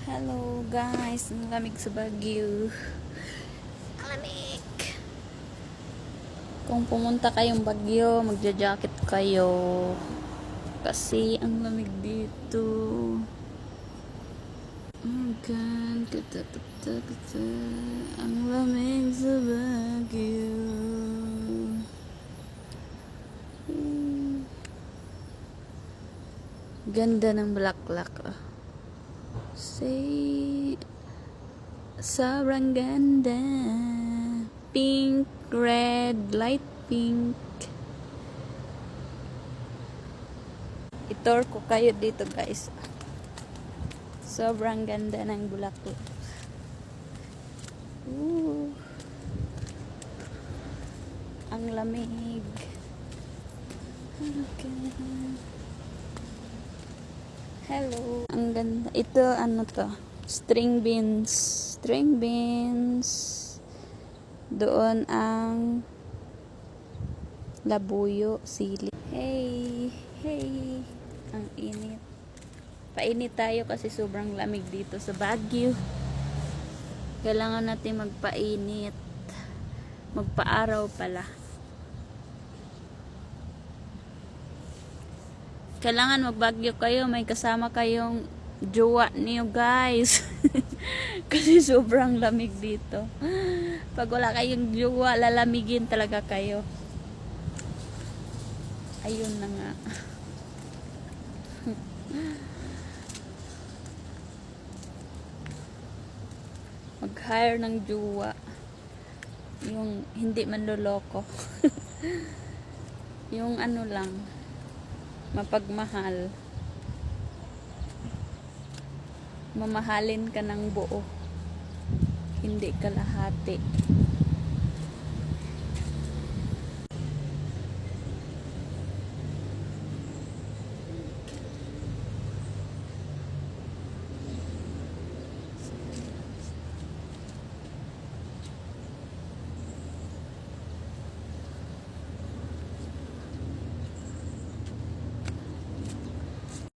Hello guys, ang lamig sa Baguio. Ang lamig. Kung pumunta kayong Baguio, magja-jacket kayo. Kasi ang lamig dito. Oh God, ang lamig sa Baguio. Ganda ng bulaklak. Say, sobrang ganda. Pink, red, light pink. Itor ko kayo dito guys. Sobrang ganda ng bulaklak. Ang lamig. Okay. Hello. Ang ganda. Ito, ano to? String beans. String beans. Doon ang labuyo, sili. Hey. Hey. Ang init. Painit tayo kasi sobrang lamig dito sa Baguio. Kailangan natin magpainit. Magpaaraw pala. Kailangan magbagyo kayo, may kasama kayong jowa niyo guys. Kasi sobrang lamig dito. Pag wala kayong jowa, lalamigin talaga kayo. Ayun na nga. Mag-hire ng jowa. Yung hindi manloloko. Yung ano lang, mapagmahal. Mamahalin ka ng buo. Hindi kalahati.